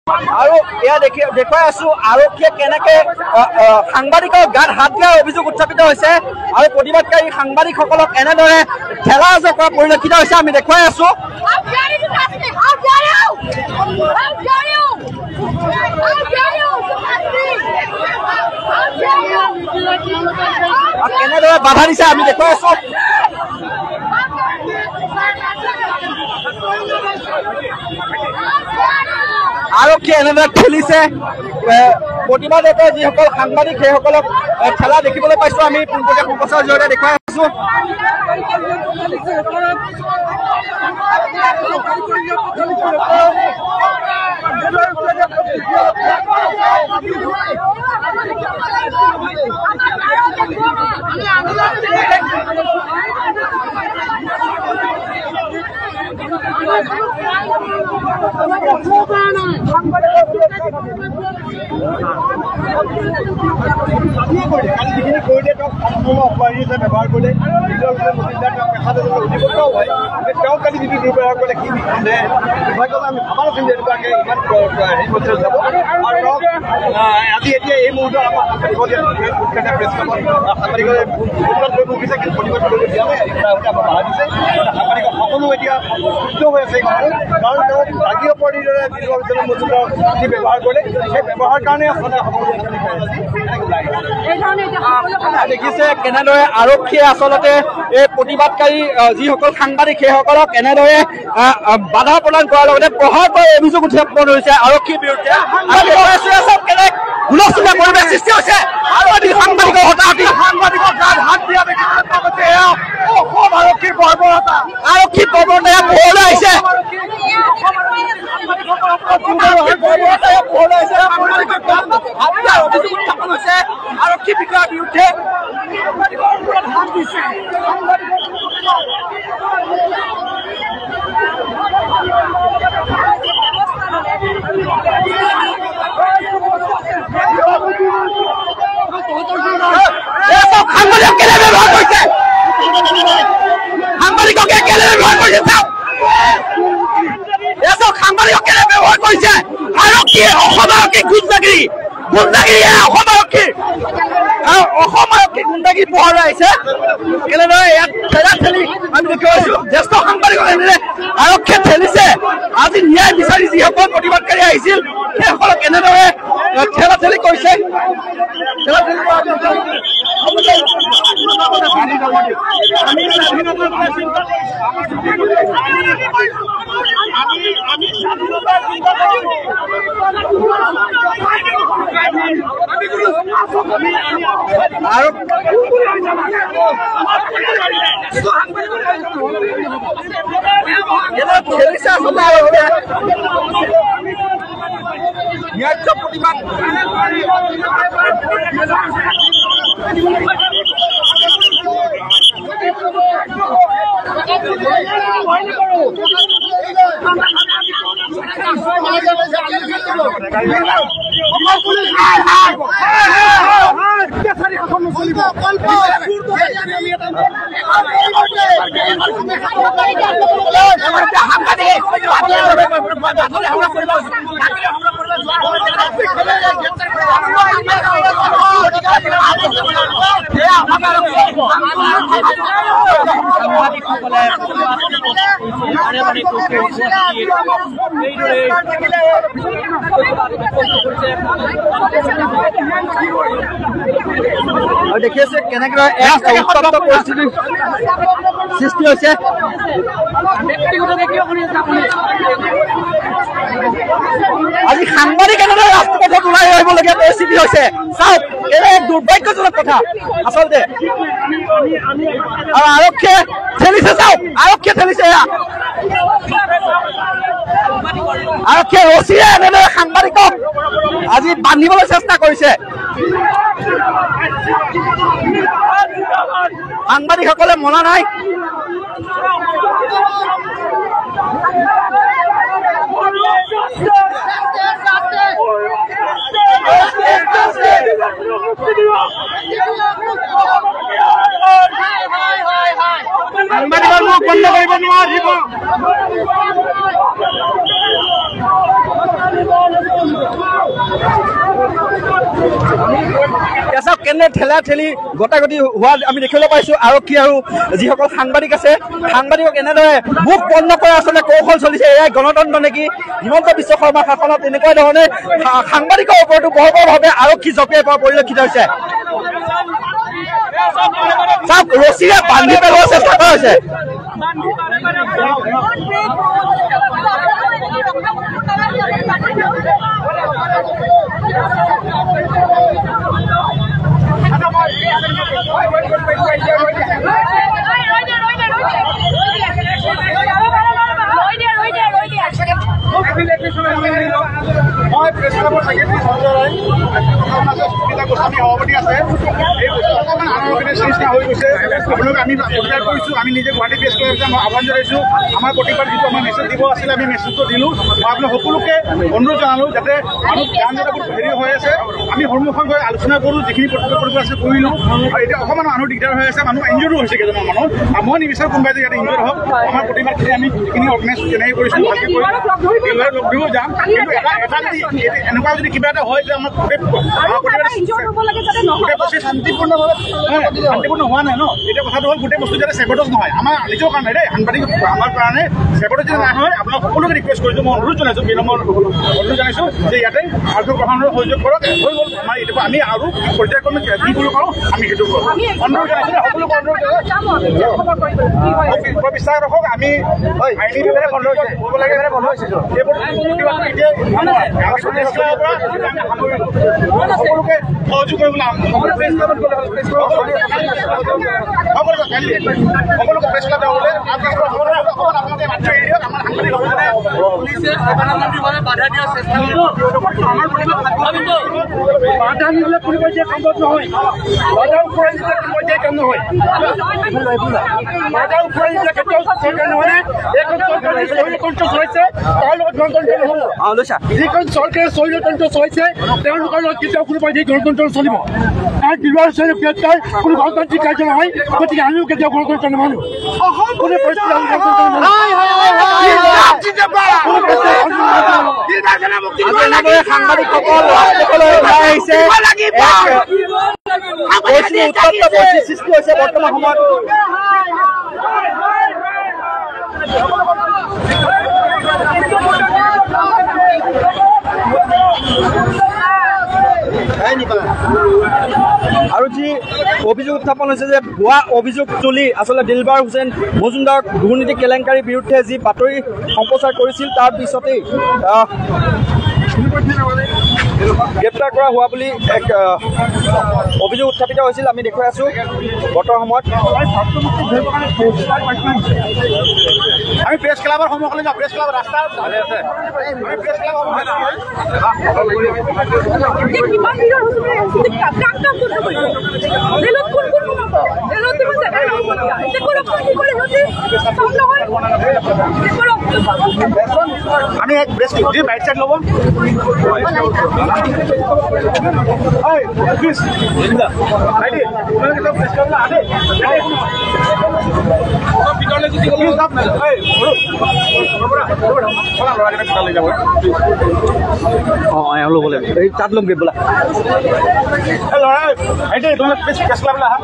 আৰু এয়া দেখুৱাই আছো আৰক্ষীয়ে কেনেকে সাংবাদিকৰ গাত হাত দিয়াৰ অভিযোগ উত্থাপিত হৈছে আৰু প্ৰতিবাদকাৰী সাংবাদিকসকলক এনেদৰে ঠেলা হেঁচা কৰা পৰিলক্ষিত হৈছে আমি দেখুৱাই আছো। কেনেদৰে বাধা দিছে আমি দেখুৱাই আছো। আৰক্ষীয়ে এনেদৰে ঠেলিছে প্ৰতিবাদৰত যিসকল সাংবাদিক সেইসকলক ঠেলা দেখিবলৈ পাইছো আমি পোনপটীয়া প্ৰচাৰৰ জৰিয়তে দেখুৱাই আছো। ব্যৱহাৰ কৰিলে আমি ভাবা নাছিলো এনেকুৱাকে ইমান হেৰি পৰ্যায়ত যাব আৰু আজি এতিয়া এই মুহূৰ্তত আমাৰ সাংবাদিকৰে উঠিছে কিন্তু প্ৰতিবাদ কৰিব দিয়া নাই আমাৰ বাধা দিছে। সাংবাদিক সকলো এতিয়া ক্ষুব্ধ হৈ আছে কাৰণ তেওঁ জাতীয় পৰিদৰে বিশ্ববিদ্যালয় মজুমদাৰ যি ব্যৱহাৰ কৰিলে সেই ব্যৱহাৰ কাৰণে আচলতে দেখিছে কেনেদৰে আৰক্ষীয়ে আচলতে এই প্ৰতিবাদকাৰী যিসকল সাংবাদিক সেইসকলক এনেদৰে বাধা প্ৰদান কৰাৰ লগতে প্ৰহাৰ কৰাৰ অভিযোগ উত্থাপন হৈছে আৰক্ষীৰ বিৰুদ্ধে। হুলস্থুলীয়া পৰিৱেশ সৃষ্টি হৈছে আৰু সাংবাদিকৰ হতাহতি সাংবাদিকৰ গাত হাত দিয়া অসম আৰক্ষীৰ বৰ্বৰতা আৰক্ষীৰ বৰ্বৰতা পোহৰলৈ আহিছে। আৰক্ষী বিষয়াৰ বিৰুদ্ধে হাত দিছে। সাংবাদিক কেলে ব্যৱহাৰ কৰিছে সাংবাদিকক কেলে ব্যৱহাৰ কৰিছে সাংবাদিকক কেলে ব্যৱহাৰ কৰিছে আৰক্ষীয়ে অসম আৰক্ষী গুণ্ডাগিৰি অসম আৰক্ষীৰ গুণ্ডাগিৰি পোহৰলৈ আহিছে। কেনেদৰে ইয়াত ঠেলা ঠেলি আমি দেখুৱাইছো জ্যেষ্ঠ সাংবাদিকক এনেদৰে আৰক্ষীয়ে ঠেলিছে। আজি ন্যায় বিচাৰি যিসকল প্ৰতিবাদকাৰী আহিছিল সেইসকলক এনেদৰে ঠেলা ঠেলি কৰিছে। প্ৰতিবাদ দেখিছে কেনেকৈ উত্তপ্ত পৰিস্থিতিৰ সৃষ্টি হৈছে। আজি সাংবাদিক এনেদৰে ৰাজপথত ওলাই আহিবলগীয়া পৰিস্থিতি হৈছে। চাওক এনে এক দুৰ্ভাগ্যজনক কথা আচলতে। আৰু আৰক্ষীয়ে ঠেলিছে, চাওক আৰক্ষীয়ে ঠেলিছে। আৰক্ষীয়ে ৰছীৰে এনেদৰে সাংবাদিকক আজি বান্ধিবলৈ চেষ্টা কৰিছে। সাংবাদিকসকলে মনা নাই। সাংবাদিকৰ মুখ বন্ধ কৰিব নোৱাৰিব। কেনে ঠেলা ঠেলি গতাগতি হোৱা আমি দেখিবলৈ পাইছোঁ। আৰক্ষী আৰু যিসকল সাংবাদিক আছে সাংবাদিকক এনেদৰে মুখ বন্ধ কৰা আচলতে কৌশল চলিছে। এয়াই গণতন্ত্ৰ নেকি? হিমন্ত বিশ্ব শৰ্মাৰ শাসনত এনেকুৱা ধৰণে সাংবাদিকৰ ওপৰতো বৰ্বৰভাৱে আৰক্ষী জপিয়াই পৰা পৰিলক্ষিত হৈছে। চাওক ৰছীৰে বান্ধি পেলোৱাৰ চেষ্টা কৰা হৈছে। মই প্ৰেছ ক্লাবৰ ছেক্ৰেটাৰী সঞ্জয় ৰায় সভাপতি আছে। এই বস্তু অকণমান আনৰবিনে সৃষ্টি হৈ গৈছে। আপোনালোক আমি প্ৰতিবাদ কৰিছোঁ। আমি নিজে গুৱাহাটী প্ৰেছ ক্লাবত মই আহ্বান জনাইছোঁ। আমাৰ প্ৰতিবাদ যিটো আমাৰ মেছেজ দিব আছিলে আমি মেছেজটো দিলোঁ। মই আপোনাক সকলোকে অনুৰোধ জনালোঁ যাতে মানুহ গান জেগাবোৰ হেৰি হৈ আছে আমি সন্মুখত গৈ আলোচনা কৰোঁ। যিখিনি প্ৰতিবাদ কৰিব আছে কৰিলোঁ। আৰু এতিয়া অকণমান মানুহ দিগদাৰ হৈ আছে। মানুহ ইনজুৰ্ডো হৈছে কেইজনমান মানুহ। মই নিবিচাৰোঁ কোনোবাই যে ইয়াতে ইনজুৰ্ড হওক। আমাৰ প্ৰতিবাদখিনি আমি যিখিনি অৰ্গেনাইজ কেনেকৈ কৰিছোঁ ভালকৈ কৰি লগ দিব যাম। কিন্তু এটা যদি এনেকুৱা যদি কিবা এটা হয় যে আমাৰ শান্তিপূৰ্ণ হোৱা নাই ন। এতিয়া কথাটো হ'ল গোটেই বস্তু যাতে চেবটজ নহয় আমাৰ নিজৰ কাৰণে দেই সাংবাদিক আমাৰ কাৰণে চেবটজ যদি নাই হয় আপোনাক সকলোকে ৰিকুৱেষ্ট কৰিছোঁ। মই অনুৰোধ জনাইছোঁ বিনম্ৰ অনুৰোধ জনাইছোঁ যে ইয়াতে আৰ্থিক প্ৰশাসনৰ সহযোগ কৰক। হৈ গ'ল আমাৰ এতিয়া আমি আৰু পৰ্যায়ক্ৰমে কি কৰিব পাৰোঁ আমি সেইটো কৰোঁ। অনুৰোধ জনাইছোঁ সকলোকে অনুৰোধ বিশ্বাস ৰাখক। আমি আইনীভাৱে বন্ধ হৈছে ক'ব লাগে বন্ধ হৈছে এইবোৰ এতিয়া সকলোকে সহযোগ কৰিবলৈ সকলোকে প্ৰেছ ক্লাবত যাবলৈ বাধা নিলে কোনো পৰ্যায়ে কাম নহয়। বাধা উফৰাই দিলে কোনো পৰ্যায়ে কাম নহয়। বাধা উফৰাই দিলে কেতিয়াও চৰকাৰ নহয়। এইখন চৰকাৰে স্বৈৰতন্ত্ৰ চলাইছে তাৰ লগত গণতন্ত্ৰ নহ'ব। যিখন চৰকাৰে স্বৈৰতন্ত্ৰ চলাইছে তেওঁলোকৰ লগত কেতিয়াও কোনো পৰ্যায়ে গণতন্ত্ৰ চলিব। কাৰণ বিৰোধী গ্ৰেপ্তাৰ কোনো গণতান্ত্ৰিক কাৰ্য নহয়। গতিকে আমিও কেতিয়াও গণতন্ত্ৰ নামানো। কোনো পৰিস্থিতি সাংবাদিকসকল ৰাজপথলৈ ওলাই আহিছে। উত্তপ্ত পৰিস্থিতিৰ সৃষ্টি হৈছে বৰ্তমান সময়ত। আৰু যি অভিযোগ উত্থাপন হৈছে যে ভুৱা অভিযোগ তুলি আচলতে দিলবাৰ হুছেইন মজুমদাৰক দুৰ্নীতি কেলেংকাৰীৰ বিৰুদ্ধে যি বাতৰি সম্প্ৰচাৰ কৰিছিল তাৰ পিছতেই গ্ৰেপ্তাৰ কৰা হোৱা বুলি এক অভিযোগ উত্থাপিত হৈছিল। আমি দেখুৱাই আছোঁ বৰ্তমান সময়ত। আমি প্ৰেছ ক্লাবৰ সন্মুখলৈ যাওঁ। প্ৰেছ ক্লাবৰ ৰাস্তা আমি এক প্ৰেছ বাইক চাইড ল'ব ল'ব লাগিব এই তাত ল'মগে বোলা ল'ৰা তোমালোক প্ৰেছ ক্লাবলৈ আহা।